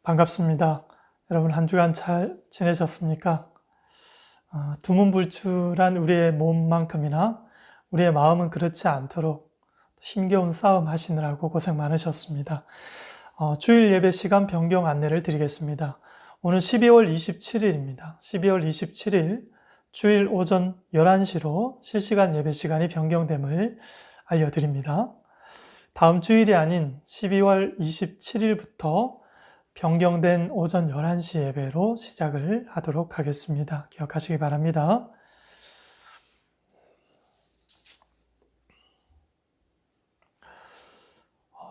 반갑습니다. 여러분 한 주간 잘 지내셨습니까? 두문불출한 우리의 몸만큼이나 우리의 마음은 그렇지 않도록 힘겨운 싸움 하시느라고 고생 많으셨습니다. 주일 예배 시간 변경 안내를 드리겠습니다. 오늘 12월 27일입니다. 12월 27일 주일 오전 11시로 실시간 예배 시간이 변경됨을 알려드립니다. 다음 주일이 아닌 12월 27일부터 변경된 오전 11시 예배로 시작을 하도록 하겠습니다. 기억하시기 바랍니다.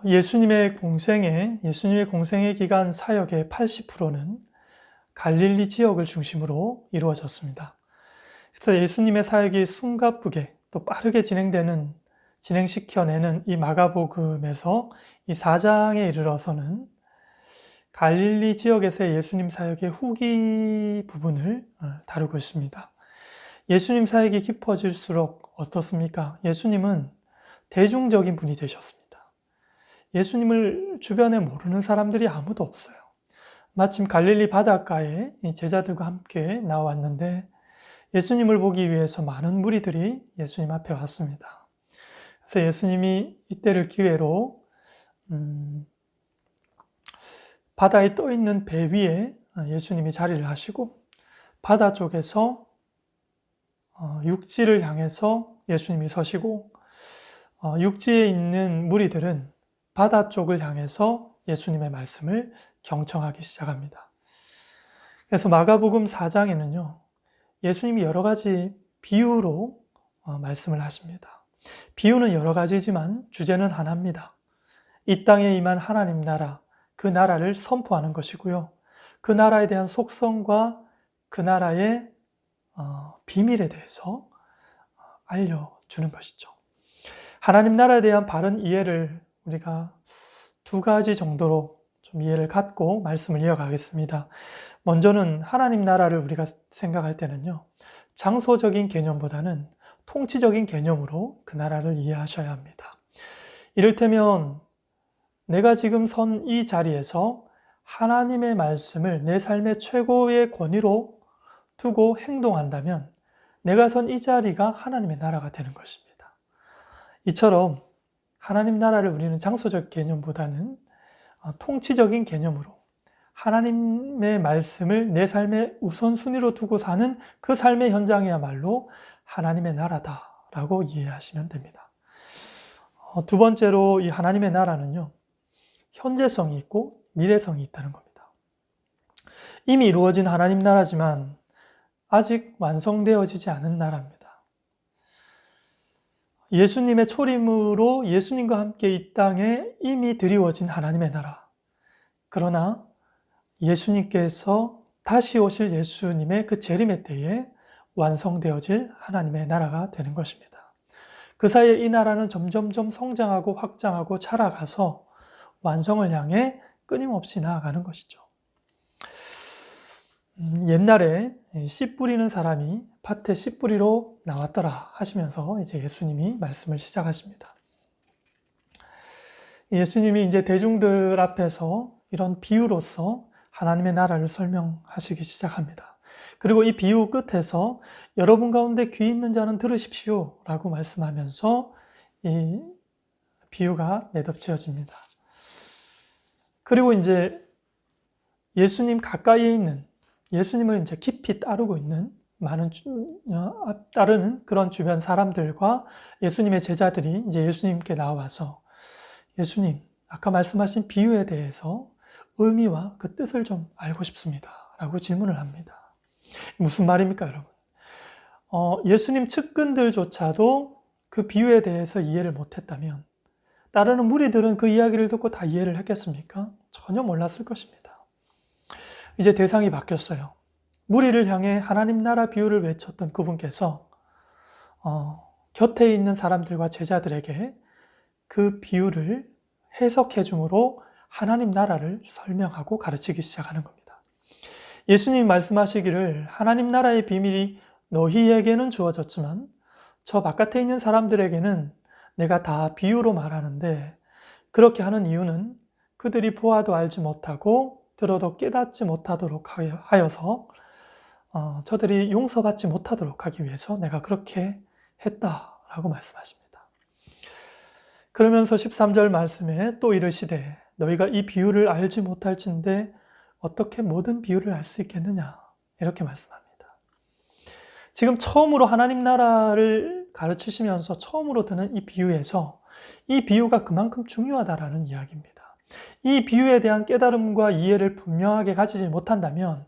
예수님의 공생의 기간 사역의 80%는 갈릴리 지역을 중심으로 이루어졌습니다. 그래서 예수님의 사역이 숨가쁘게 또 빠르게 진행시켜내는 이 마가복음에서 이 4장에 이르러서는 갈릴리 지역에서의 예수님 사역의 후기 부분을 다루고 있습니다. 예수님 사역이 깊어질수록 어떻습니까? 예수님은 대중적인 분이 되셨습니다. 예수님을 주변에 모르는 사람들이 아무도 없어요. 마침 갈릴리 바닷가에 제자들과 함께 나왔는데 예수님을 보기 위해서 많은 무리들이 예수님 앞에 왔습니다. 그래서 예수님이 이때를 기회로 바다에 떠 있는 배 위에 예수님이 자리를 하시고 바다 쪽에서 육지를 향해서 예수님이 서시고 육지에 있는 무리들은 바다 쪽을 향해서 예수님의 말씀을 경청하기 시작합니다. 그래서 마가복음 4장에는요, 예수님이 여러 가지 비유로 말씀을 하십니다. 비유는 여러 가지지만 주제는 하나입니다. 이 땅에 임한 하나님 나라, 그 나라를 선포하는 것이고요. 그 나라에 대한 속성과 그 나라의 비밀에 대해서 알려주는 것이죠. 하나님 나라에 대한 바른 이해를 우리가 두 가지 정도로 좀 이해를 갖고 말씀을 이어가겠습니다. 먼저는 하나님 나라를 우리가 생각할 때는요, 장소적인 개념보다는 통치적인 개념으로 그 나라를 이해하셔야 합니다. 이를테면 내가 지금 선 이 자리에서 하나님의 말씀을 내 삶의 최고의 권위로 두고 행동한다면 내가 선 이 자리가 하나님의 나라가 되는 것입니다. 이처럼 하나님 나라를 우리는 장소적 개념보다는 통치적인 개념으로 하나님의 말씀을 내 삶의 우선순위로 두고 사는 그 삶의 현장이야말로 하나님의 나라다라고 이해하시면 됩니다. 두 번째로 이 하나님의 나라는요, 현재성이 있고 미래성이 있다는 겁니다. 이미 이루어진 하나님 나라지만 아직 완성되어지지 않은 나라입니다. 예수님의 초림으로 예수님과 함께 이 땅에 이미 드리워진 하나님의 나라. 그러나 예수님께서 다시 오실 예수님의 그 재림의 때에 완성되어질 하나님의 나라가 되는 것입니다. 그 사이에 이 나라는 점점점 성장하고 확장하고 자라가서 완성을 향해 끊임없이 나아가는 것이죠. 옛날에 씨 뿌리는 사람이 밭에 씨 뿌리러 나왔더라 하시면서 이제 예수님이 말씀을 시작하십니다. 예수님이 이제 대중들 앞에서 이런 비유로서 하나님의 나라를 설명하시기 시작합니다. 그리고 이 비유 끝에서 여러분 가운데 귀 있는 자는 들으십시오 라고 말씀하면서 이 비유가 매듭지어집니다. 그리고 이제 예수님 가까이에 있는, 예수님을 이제 깊이 따르고 있는 따르는 그런 주변 사람들과 예수님의 제자들이 이제 예수님께 나와서 예수님, 아까 말씀하신 비유에 대해서 의미와 그 뜻을 좀 알고 싶습니다 라고 질문을 합니다. 무슨 말입니까, 여러분? 예수님 측근들조차도 그 비유에 대해서 이해를 못했다면 따르는 무리들은 그 이야기를 듣고 다 이해를 했겠습니까? 전혀 몰랐을 것입니다. 이제 대상이 바뀌었어요. 무리를 향해 하나님 나라 비유를 외쳤던 그분께서 곁에 있는 사람들과 제자들에게 그 비유를 해석해 줌으로 하나님 나라를 설명하고 가르치기 시작하는 겁니다. 예수님이 말씀하시기를 하나님 나라의 비밀이 너희에게는 주어졌지만 저 바깥에 있는 사람들에게는 내가 다 비유로 말하는데 그렇게 하는 이유는 그들이 보아도 알지 못하고 들어도 깨닫지 못하도록 하여서 저들이 용서받지 못하도록 하기 위해서 내가 그렇게 했다라고 말씀하십니다. 그러면서 13절 말씀에 또 이르시되 너희가 이 비유를 알지 못할진대 어떻게 모든 비유를 알 수 있겠느냐 이렇게 말씀합니다. 지금 처음으로 하나님 나라를 가르치시면서 처음으로 드는 이 비유에서 이 비유가 그만큼 중요하다라는 이야기입니다. 이 비유에 대한 깨달음과 이해를 분명하게 가지지 못한다면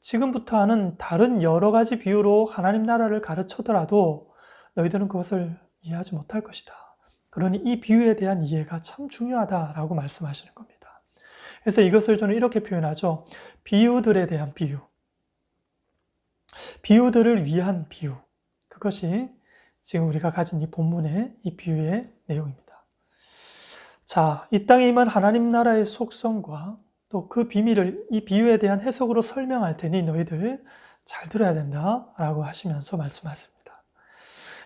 지금부터 하는 다른 여러 가지 비유로 하나님 나라를 가르쳐더라도 너희들은 그것을 이해하지 못할 것이다. 그러니 이 비유에 대한 이해가 참 중요하다라고 말씀하시는 겁니다. 그래서 이것을 저는 이렇게 표현하죠. 비유들에 대한 비유. 비유들을 위한 비유. 그것이 지금 우리가 가진 이 본문의 이 비유의 내용입니다. 자, 이 땅에 임한 하나님 나라의 속성과 또 그 비밀을 이 비유에 대한 해석으로 설명할 테니 너희들 잘 들어야 된다라고 하시면서 말씀하십니다.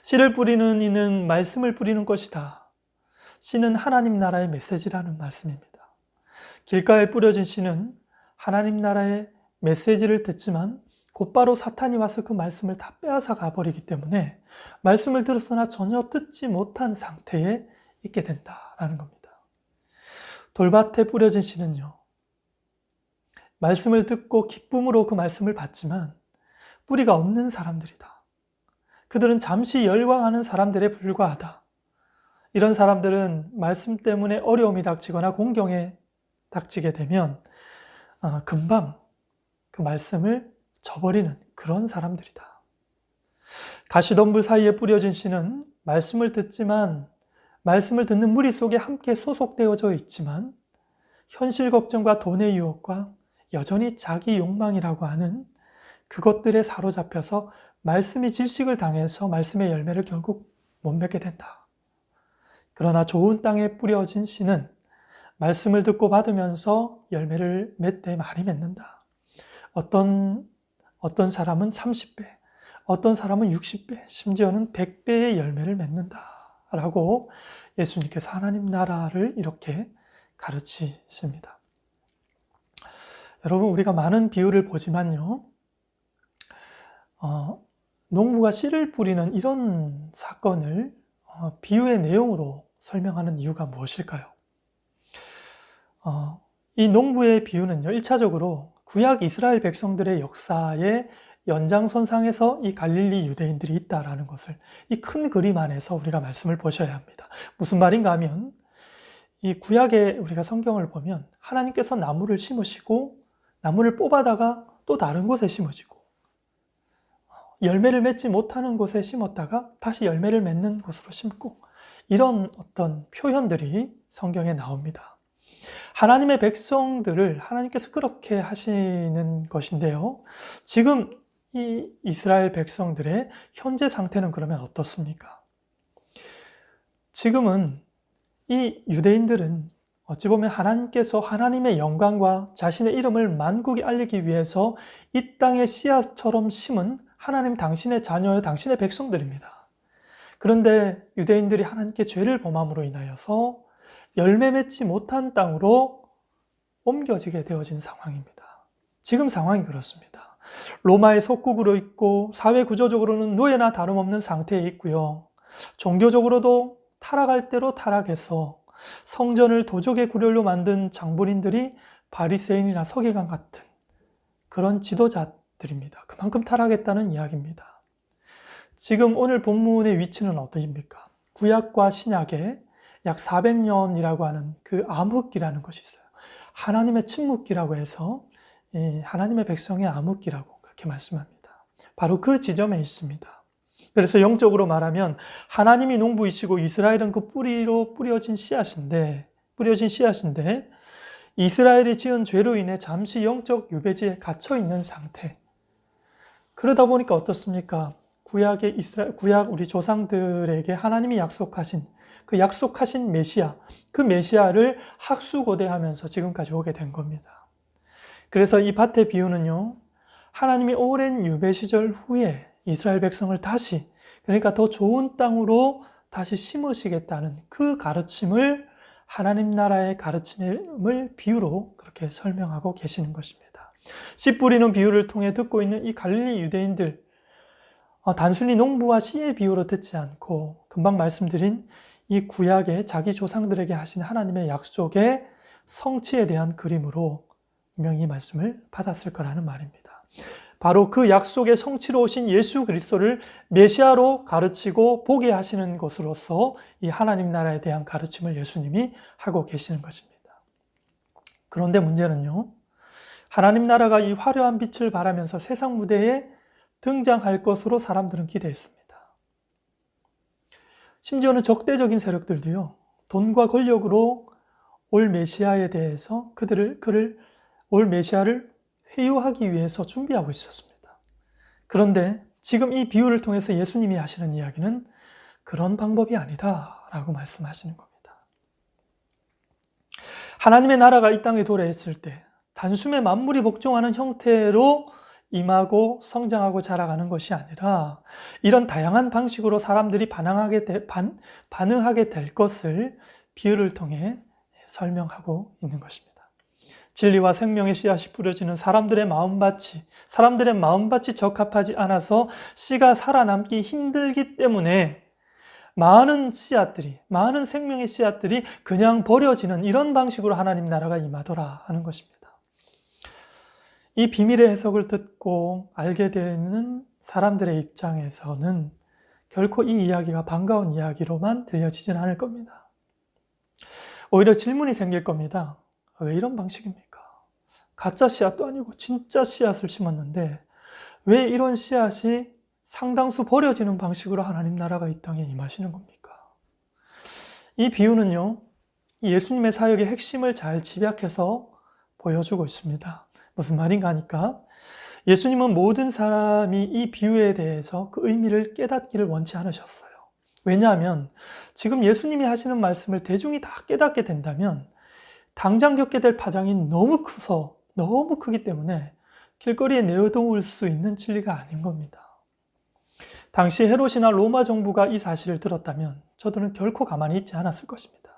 씨를 뿌리는 이는 말씀을 뿌리는 것이다. 씨는 하나님 나라의 메시지라는 말씀입니다. 길가에 뿌려진 씨는 하나님 나라의 메시지를 듣지만 곧바로 사탄이 와서 그 말씀을 다 빼앗아 가버리기 때문에 말씀을 들었으나 전혀 듣지 못한 상태에 있게 된다라는 겁니다. 돌밭에 뿌려진 씨는요, 말씀을 듣고 기쁨으로 그 말씀을 받지만 뿌리가 없는 사람들이다. 그들은 잠시 열광하는 사람들에 불과하다. 이런 사람들은 말씀 때문에 어려움이 닥치거나 공경에 닥치게 되면 금방 그 말씀을 저버리는 그런 사람들이다. 가시덤불 사이에 뿌려진 씨는 말씀을 듣지만 말씀을 듣는 무리 속에 함께 소속되어져 있지만 현실 걱정과 돈의 유혹과 여전히 자기 욕망이라고 하는 그것들에 사로잡혀서 말씀이 질식을 당해서 말씀의 열매를 결국 못 맺게 된다. 그러나 좋은 땅에 뿌려진 씨는 말씀을 듣고 받으면서 열매를 몇 대 많이 맺는다. 어떤 사람은 30배, 어떤 사람은 60배, 심지어는 100배의 열매를 맺는다라고 예수님께서 하나님 나라를 이렇게 가르치십니다. 여러분, 우리가 많은 비유를 보지만요, 농부가 씨를 뿌리는 이런 사건을 비유의 내용으로 설명하는 이유가 무엇일까요? 이 농부의 비유는요, 1차적으로 구약 이스라엘 백성들의 역사의 연장선상에서 이 갈릴리 유대인들이 있다라는 것을 이 큰 그림 안에서 우리가 말씀을 보셔야 합니다. 무슨 말인가 하면 이 구약에 우리가 성경을 보면 하나님께서 나무를 심으시고 나무를 뽑아다가 또 다른 곳에 심으시고 열매를 맺지 못하는 곳에 심었다가 다시 열매를 맺는 곳으로 심고 이런 어떤 표현들이 성경에 나옵니다. 하나님의 백성들을 하나님께서 그렇게 하시는 것인데요. 지금 이 이스라엘 백성들의 현재 상태는 그러면 어떻습니까? 지금은 이 유대인들은 어찌 보면 하나님께서 하나님의 영광과 자신의 이름을 만국에 알리기 위해서 이 땅의 씨앗처럼 심은 하나님 당신의 자녀요 당신의 백성들입니다. 그런데 유대인들이 하나님께 죄를 범함으로 인하여서 열매 맺지 못한 땅으로 옮겨지게 되어진 상황입니다. 지금 상황이 그렇습니다. 로마의 속국으로 있고 사회 구조적으로는 노예나 다름없는 상태에 있고요. 종교적으로도 타락할 대로 타락해서 성전을 도적의 구렬로 만든 장본인들이 바리새인이나 서기관 같은 그런 지도자들입니다. 그만큼 타락했다는 이야기입니다. 지금 오늘 본문의 위치는 어떠십니까? 구약과 신약에 약 400년이라고 하는 그 암흑기라는 것이 있어요. 하나님의 침묵기라고 해서 하나님의 백성의 암흑기라고 그렇게 말씀합니다. 바로 그 지점에 있습니다. 그래서 영적으로 말하면 하나님이 농부이시고 이스라엘은 그 뿌리로 뿌려진 씨앗인데 이스라엘이 지은 죄로 인해 잠시 영적 유배지에 갇혀 있는 상태. 그러다 보니까 어떻습니까? 구약 우리 조상들에게 하나님이 약속하신 그 약속하신 메시아, 그 메시아를 학수고대하면서 지금까지 오게 된 겁니다. 그래서 이 밭의 비유는요, 하나님이 오랜 유배 시절 후에 이스라엘 백성을 다시, 그러니까 더 좋은 땅으로 다시 심으시겠다는 그 가르침을 하나님 나라의 가르침을 비유로 그렇게 설명하고 계시는 것입니다. 씨 뿌리는 비유를 통해 듣고 있는 이 갈릴리 유대인들, 단순히 농부와 씨의 비유로 듣지 않고 금방 말씀드린 이 구약의 자기 조상들에게 하신 하나님의 약속의 성취에 대한 그림으로 분명히 이 말씀을 받았을 거라는 말입니다. 바로 그 약속의 성취로 오신 예수 그리스도를 메시아로 가르치고 보게 하시는 것으로서 이 하나님 나라에 대한 가르침을 예수님이 하고 계시는 것입니다. 그런데 문제는요, 하나님 나라가 이 화려한 빛을 발하면서 세상 무대에 등장할 것으로 사람들은 기대했습니다. 심지어는 적대적인 세력들도요, 돈과 권력으로 올 메시아에 대해서 올 메시아를 회유하기 위해서 준비하고 있었습니다. 그런데 지금 이 비유를 통해서 예수님이 하시는 이야기는 그런 방법이 아니다라고 말씀하시는 겁니다. 하나님의 나라가 이 땅에 도래했을 때 단숨에 만물이 복종하는 형태로 임하고 성장하고 자라가는 것이 아니라 이런 다양한 방식으로 사람들이 반응하게 될 것을 비유를 통해 설명하고 있는 것입니다. 진리와 생명의 씨앗이 뿌려지는 사람들의 마음밭이 적합하지 않아서 씨가 살아남기 힘들기 때문에 많은 생명의 씨앗들이 그냥 버려지는 이런 방식으로 하나님 나라가 임하더라 하는 것입니다. 이 비밀의 해석을 듣고 알게 되는 사람들의 입장에서는 결코 이 이야기가 반가운 이야기로만 들려지진 않을 겁니다. 오히려 질문이 생길 겁니다. 왜 이런 방식입니까? 가짜 씨앗도 아니고 진짜 씨앗을 심었는데 왜 이런 씨앗이 상당수 버려지는 방식으로 하나님 나라가 이 땅에 임하시는 겁니까? 이 비유는요, 예수님의 사역의 핵심을 잘 집약해서 보여주고 있습니다. 무슨 말인가 하니까 예수님은 모든 사람이 이 비유에 대해서 그 의미를 깨닫기를 원치 않으셨어요. 왜냐하면 지금 예수님이 하시는 말씀을 대중이 다 깨닫게 된다면 당장 겪게 될 파장이 너무 크기 때문에 길거리에 내어놓을 수 있는 진리가 아닌 겁니다. 당시 헤롯이나 로마 정부가 이 사실을 들었다면 저들은 결코 가만히 있지 않았을 것입니다.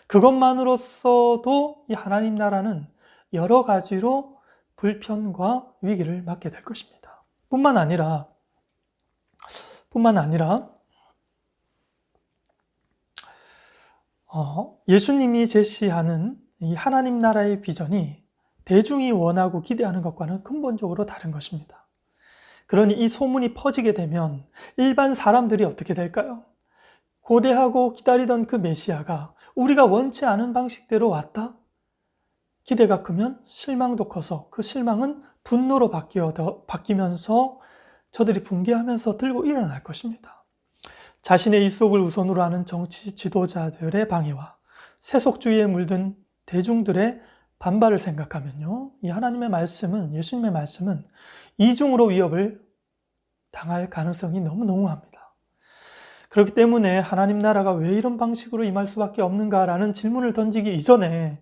그것만으로서도 이 하나님 나라는 여러 가지로 불편과 위기를 맞게 될 것입니다. 뿐만 아니라 예수님이 제시하는 이 하나님 나라의 비전이 대중이 원하고 기대하는 것과는 근본적으로 다른 것입니다. 그러니 이 소문이 퍼지게 되면 일반 사람들이 어떻게 될까요? 고대하고 기다리던 그 메시아가 우리가 원치 않은 방식대로 왔다? 기대가 크면 실망도 커서 그 실망은 분노로 바뀌면서 저들이 붕괴하면서 들고 일어날 것입니다. 자신의 이속을 우선으로 하는 정치 지도자들의 방해와 세속주의에 물든 대중들의 반발을 생각하면요, 이 예수님의 말씀은 이중으로 위협을 당할 가능성이 너무 농후합니다. 그렇기 때문에 하나님 나라가 왜 이런 방식으로 임할 수밖에 없는가라는 질문을 던지기 이전에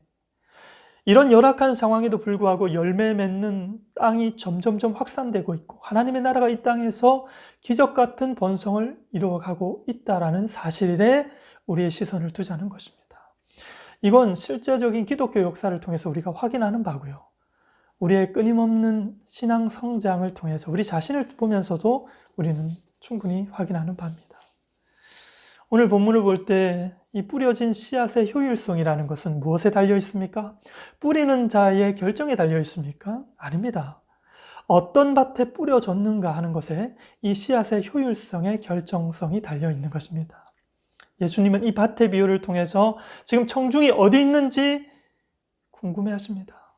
이런 열악한 상황에도 불구하고 열매 맺는 땅이 점점점 확산되고 있고 하나님의 나라가 이 땅에서 기적 같은 번성을 이루어가고 있다라는 사실에 우리의 시선을 두자는 것입니다. 이건 실제적인 기독교 역사를 통해서 우리가 확인하는 바고요. 우리의 끊임없는 신앙 성장을 통해서 우리 자신을 보면서도 우리는 충분히 확인하는 바입니다. 오늘 본문을 볼 때 이 뿌려진 씨앗의 효율성이라는 것은 무엇에 달려 있습니까? 뿌리는 자의 결정에 달려 있습니까? 아닙니다. 어떤 밭에 뿌려졌는가 하는 것에 이 씨앗의 효율성의 결정성이 달려 있는 것입니다. 예수님은 이 밭의 비유를 통해서 지금 청중이 어디 있는지 궁금해하십니다.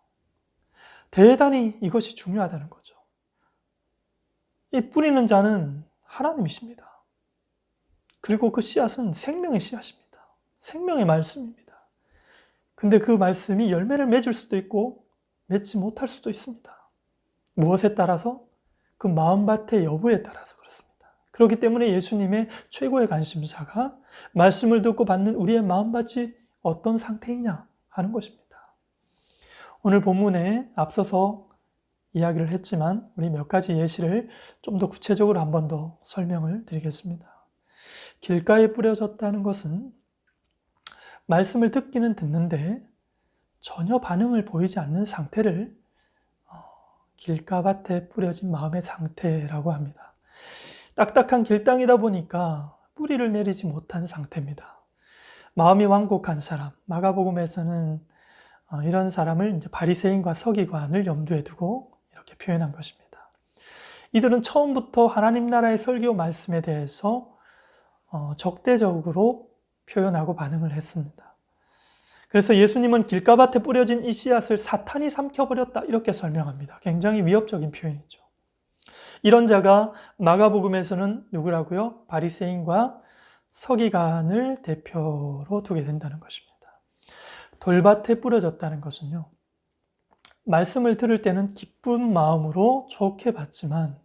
대단히 이것이 중요하다는 거죠. 이 뿌리는 자는 하나님이십니다. 그리고 그 씨앗은 생명의 씨앗입니다. 생명의 말씀입니다. 근데 그 말씀이 열매를 맺을 수도 있고 맺지 못할 수도 있습니다. 무엇에 따라서? 그 마음밭의 여부에 따라서 그렇습니다. 그렇기 때문에 예수님의 최고의 관심사가 말씀을 듣고 받는 우리의 마음밭이 어떤 상태이냐 하는 것입니다. 오늘 본문에 앞서서 이야기를 했지만 우리 몇 가지 예시를 좀 더 구체적으로 한 번 더 설명을 드리겠습니다. 길가에 뿌려졌다는 것은 말씀을 듣기는 듣는데 전혀 반응을 보이지 않는 상태를 길가밭에 뿌려진 마음의 상태라고 합니다. 딱딱한 길땅이다 보니까 뿌리를 내리지 못한 상태입니다. 마음이 완곡한 사람, 마가복음에서는 이런 사람을 이제 바리새인과 서기관을 염두에 두고 이렇게 표현한 것입니다. 이들은 처음부터 하나님 나라의 설교 말씀에 대해서 적대적으로 표현하고 반응을 했습니다. 그래서 예수님은 길가밭에 뿌려진 이 씨앗을 사탄이 삼켜버렸다 이렇게 설명합니다. 굉장히 위협적인 표현이죠. 이런 자가 마가복음에서는 누구라고요? 바리새인과 서기관을 대표로 두게 된다는 것입니다. 돌밭에 뿌려졌다는 것은요, 말씀을 들을 때는 기쁜 마음으로 좋게 받지만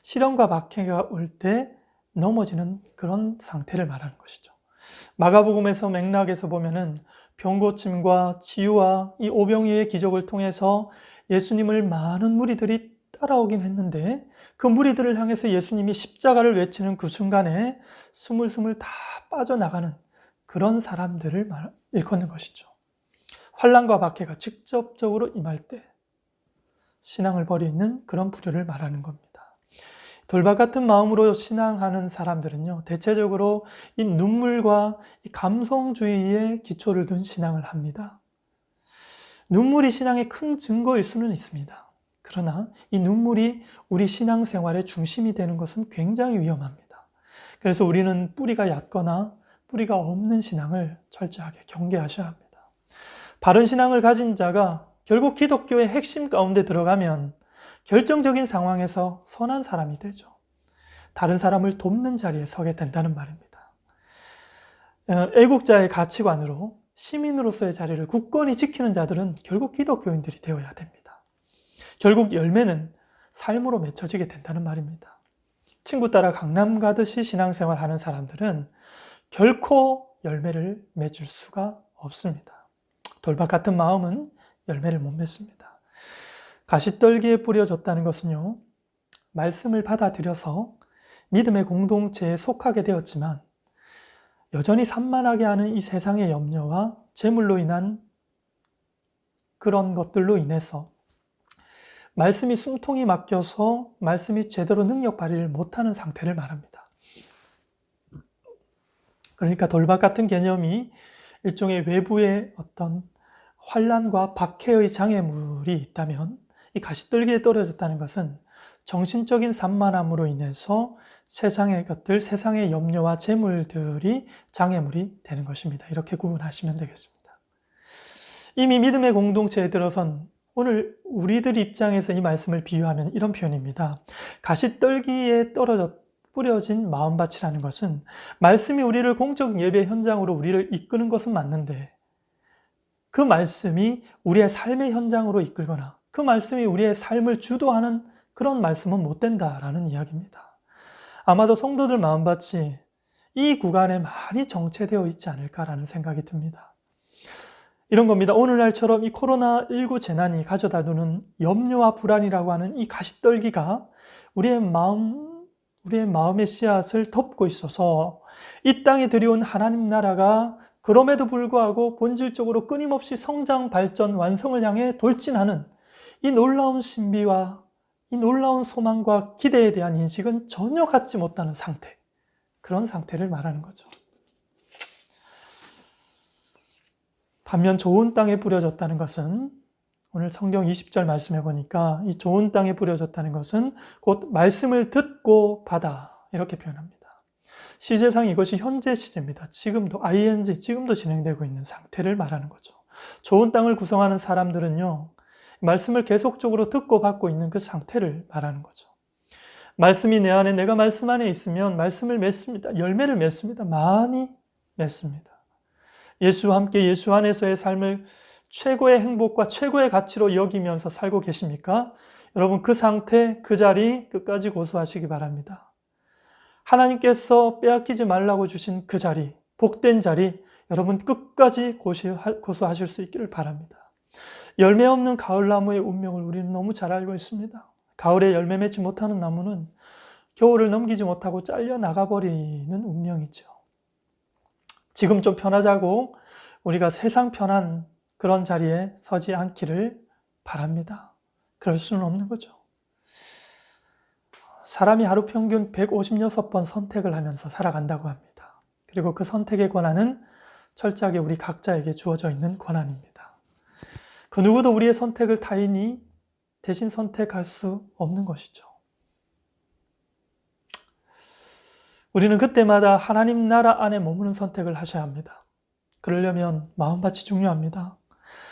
시련과 박해가 올 때 넘어지는 그런 상태를 말하는 것이죠. 마가복음에서 맥락에서 보면은 병고침과 치유와 이 오병이의 기적을 통해서 예수님을 많은 무리들이 따라오긴 했는데 그 무리들을 향해서 예수님이 십자가를 외치는 그 순간에 스물스물 다 빠져나가는 그런 사람들을 일컫는 것이죠. 환난과 박해가 직접적으로 임할 때 신앙을 버리는 그런 부류를 말하는 겁니다. 돌밭 같은 마음으로 신앙하는 사람들은요, 대체적으로 이 눈물과 이 감성주의에 기초를 둔 신앙을 합니다. 눈물이 신앙의 큰 증거일 수는 있습니다. 그러나 이 눈물이 우리 신앙생활의 중심이 되는 것은 굉장히 위험합니다. 그래서 우리는 뿌리가 얕거나 뿌리가 없는 신앙을 철저하게 경계하셔야 합니다. 바른 신앙을 가진 자가 결국 기독교의 핵심 가운데 들어가면 결정적인 상황에서 선한 사람이 되죠. 다른 사람을 돕는 자리에 서게 된다는 말입니다. 애국자의 가치관으로 시민으로서의 자리를 굳건히 지키는 자들은 결국 기독교인들이 되어야 됩니다. 결국 열매는 삶으로 맺혀지게 된다는 말입니다. 친구 따라 강남 가듯이 신앙생활하는 사람들은 결코 열매를 맺을 수가 없습니다. 돌밭 같은 마음은 열매를 못 맺습니다. 가시떨기에 뿌려졌다는 것은요, 말씀을 받아들여서 믿음의 공동체에 속하게 되었지만 여전히 산만하게 하는 이 세상의 염려와 재물로 인한 그런 것들로 인해서 말씀이 숨통이 막혀서 말씀이 제대로 능력 발휘를 못하는 상태를 말합니다. 그러니까 돌밭 같은 개념이 일종의 외부의 어떤 환난과 박해의 장애물이 있다면 이 가시떨기에 떨어졌다는 것은 정신적인 산만함으로 인해서 세상의 것들, 세상의 염려와 재물들이 장애물이 되는 것입니다. 이렇게 구분하시면 되겠습니다. 이미 믿음의 공동체에 들어선 오늘 우리들 입장에서 이 말씀을 비유하면 이런 표현입니다. 가시떨기에 뿌려진 마음밭이라는 것은 말씀이 우리를 공적 예배 현장으로 우리를 이끄는 것은 맞는데 그 말씀이 우리의 삶의 현장으로 이끌거나 그 말씀이 우리의 삶을 주도하는 그런 말씀은 못 된다라는 이야기입니다. 아마도 성도들 마음밭이 이 구간에 많이 정체되어 있지 않을까라는 생각이 듭니다. 이런 겁니다. 오늘날처럼 이 코로나19 재난이 가져다 두는 염려와 불안이라고 하는 이 가시떨기가 우리의 마음의 씨앗을 덮고 있어서 이 땅에 들여온 하나님 나라가 그럼에도 불구하고 본질적으로 끊임없이 성장, 발전, 완성을 향해 돌진하는 이 놀라운 신비와 이 놀라운 소망과 기대에 대한 인식은 전혀 갖지 못하는 상태, 그런 상태를 말하는 거죠. 반면 좋은 땅에 뿌려졌다는 것은 오늘 성경 20절 말씀해 보니까 이 좋은 땅에 뿌려졌다는 것은 곧 말씀을 듣고 받아 이렇게 표현합니다. 시제상 이것이 현재 시제입니다. 지금도 ing, 지금도 진행되고 있는 상태를 말하는 거죠. 좋은 땅을 구성하는 사람들은요, 말씀을 계속적으로 듣고 받고 있는 그 상태를 말하는 거죠. 말씀이 내 안에, 내가 말씀 안에 있으면 말씀을 맺습니다. 열매를 맺습니다. 많이 맺습니다. 예수와 함께 예수 안에서의 삶을 최고의 행복과 최고의 가치로 여기면서 살고 계십니까? 여러분 그 상태, 그 자리 끝까지 고수하시기 바랍니다. 하나님께서 빼앗기지 말라고 주신 그 자리, 복된 자리, 여러분 끝까지 고수하실 수 있기를 바랍니다. 열매 없는 가을나무의 운명을 우리는 너무 잘 알고 있습니다. 가을에 열매 맺지 못하는 나무는 겨울을 넘기지 못하고 잘려 나가버리는 운명이죠. 지금 좀 편하자고 우리가 세상 편한 그런 자리에 서지 않기를 바랍니다. 그럴 수는 없는 거죠. 사람이 하루 평균 156번 선택을 하면서 살아간다고 합니다. 그리고 그 선택의 권한은 철저하게 우리 각자에게 주어져 있는 권한입니다. 그 누구도 우리의 선택을 타인이 대신 선택할 수 없는 것이죠. 우리는 그때마다 하나님 나라 안에 머무는 선택을 하셔야 합니다. 그러려면 마음밭이 중요합니다.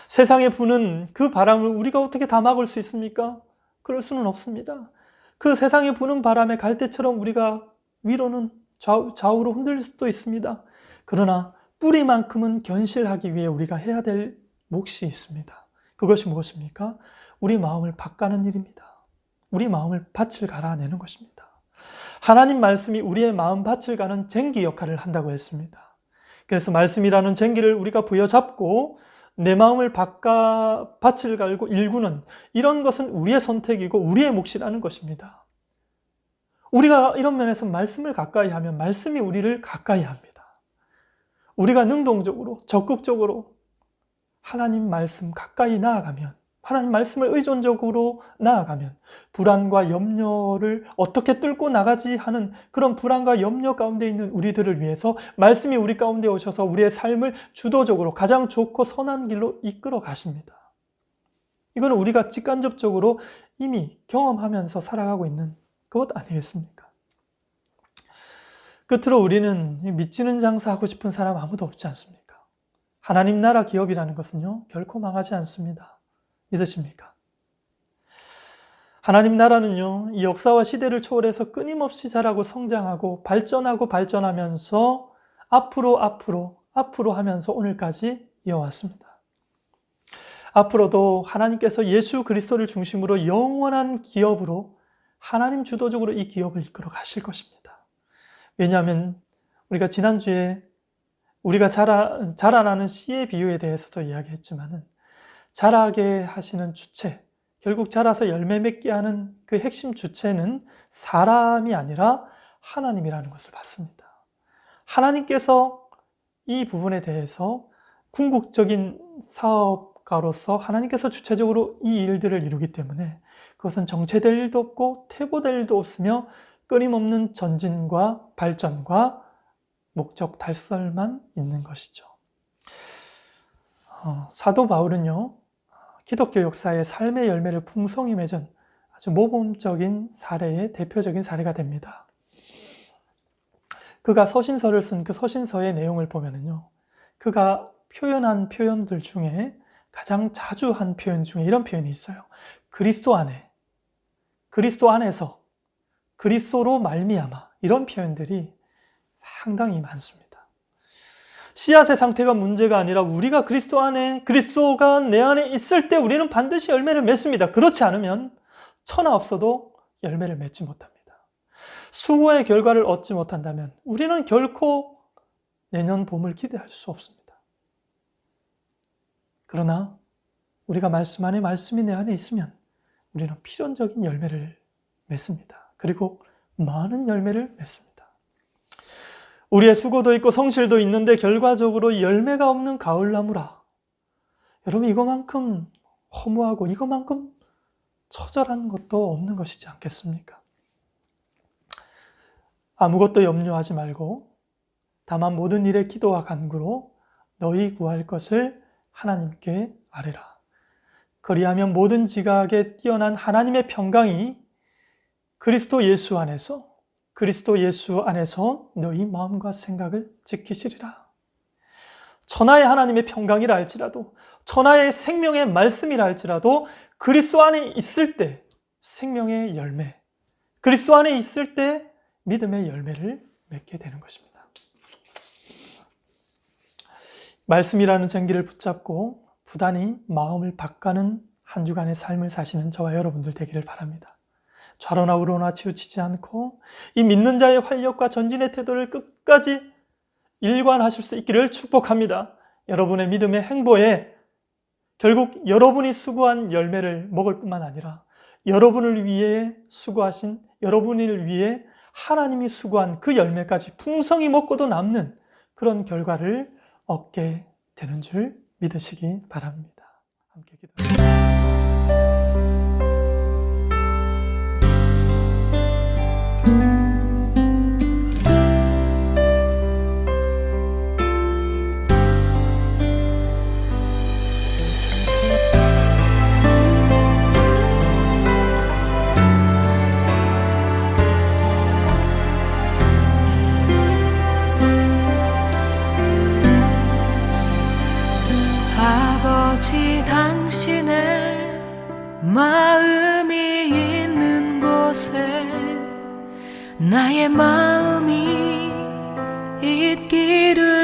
세상에 부는 그 바람을 우리가 어떻게 다 막을 수 있습니까? 그럴 수는 없습니다. 그 세상에 부는 바람에 갈대처럼 우리가 위로는 좌우로 흔들릴 수도 있습니다. 그러나 뿌리만큼은 견실하기 위해 우리가 해야 될 몫이 있습니다. 그것이 무엇입니까? 우리 마음을 밭가는 일입니다. 우리 마음을 밭을 갈아내는 것입니다. 하나님 말씀이 우리의 마음 밭을 가는 쟁기 역할을 한다고 했습니다. 그래서 말씀이라는 쟁기를 우리가 부여잡고 내 마음을 밭을 갈고 일구는 이런 것은 우리의 선택이고 우리의 몫이라는 것입니다. 우리가 이런 면에서 말씀을 가까이 하면 말씀이 우리를 가까이 합니다. 우리가 능동적으로 적극적으로 하나님 말씀 가까이 나아가면, 하나님 말씀을 의존적으로 나아가면 불안과 염려를 어떻게 뚫고 나가지 하는 그런 불안과 염려 가운데 있는 우리들을 위해서 말씀이 우리 가운데 오셔서 우리의 삶을 주도적으로 가장 좋고 선한 길로 이끌어 가십니다. 이거는 우리가 직간접적으로 이미 경험하면서 살아가고 있는 것 아니겠습니까? 끝으로 우리는 믿지는 장사하고 싶은 사람 아무도 없지 않습니까? 하나님 나라 기업이라는 것은요, 결코 망하지 않습니다. 믿으십니까? 하나님 나라는요, 이 역사와 시대를 초월해서 끊임없이 자라고 성장하고 발전하면서 앞으로 하면서 오늘까지 이어왔습니다. 앞으로도 하나님께서 예수 그리스도를 중심으로 영원한 기업으로 하나님 주도적으로 이 기업을 이끌어 가실 것입니다. 왜냐하면 우리가 지난주에 우리가 자라나는 씨의 비유에 대해서도 이야기했지만은 자라게 하시는 주체, 결국 자라서 열매 맺게 하는 그 핵심 주체는 사람이 아니라 하나님이라는 것을 봤습니다. 하나님께서 이 부분에 대해서 궁극적인 사업가로서 하나님께서 주체적으로 이 일들을 이루기 때문에 그것은 정체될 일도 없고 퇴보될 일도 없으며 끊임없는 전진과 발전과 목적 달성만 있는 것이죠. 사도 바울은요, 기독교 역사의 삶의 열매를 풍성히 맺은 아주 모범적인 사례의 대표적인 사례가 됩니다. 그가 서신서를 쓴 그 서신서의 내용을 보면은요, 그가 표현한 표현들 중에 가장 자주 한 표현 중에 이런 표현이 있어요. 그리스도 안에, 그리스도 안에서, 그리스도로 말미암아, 이런 표현들이 상당히 많습니다. 씨앗의 상태가 문제가 아니라 우리가 그리스도 안에, 그리스도가 내 안에 있을 때 우리는 반드시 열매를 맺습니다. 그렇지 않으면 천하 없어도 열매를 맺지 못합니다. 수고의 결과를 얻지 못한다면 우리는 결코 내년 봄을 기대할 수 없습니다. 그러나 우리가 말씀 안에, 말씀이 내 안에 있으면 우리는 필연적인 열매를 맺습니다. 그리고 많은 열매를 맺습니다. 우리의 수고도 있고 성실도 있는데 결과적으로 열매가 없는 가을나무라. 여러분, 이거만큼 허무하고 이거만큼 처절한 것도 없는 것이지 않겠습니까? 아무것도 염려하지 말고 다만 모든 일에 기도와 간구로 너희 구할 것을 하나님께 아뢰라. 그리하면 모든 지각에 뛰어난 하나님의 평강이 그리스도 예수 안에서 너희 마음과 생각을 지키시리라. 천하의 하나님의 평강이라 할지라도, 천하의 생명의 말씀이라 할지라도 그리스도 안에 있을 때 생명의 열매, 그리스도 안에 있을 때 믿음의 열매를 맺게 되는 것입니다. 말씀이라는 쟁기를 붙잡고 부단히 마음을 밭가는 한 주간의 삶을 사시는 저와 여러분들 되기를 바랍니다. 좌로나 우로나 치우치지 않고 이 믿는 자의 활력과 전진의 태도를 끝까지 일관하실 수 있기를 축복합니다. 여러분의 믿음의 행보에 결국 여러분이 수고한 열매를 먹을 뿐만 아니라 여러분을 위해 수고하신, 여러분을 위해 하나님이 수고한 그 열매까지 풍성히 먹고도 남는 그런 결과를 얻게 되는 줄 믿으시기 바랍니다. 함께 기도합니다. 아버지, 당신의 마음이 있는 곳에 나의 마음이 있기를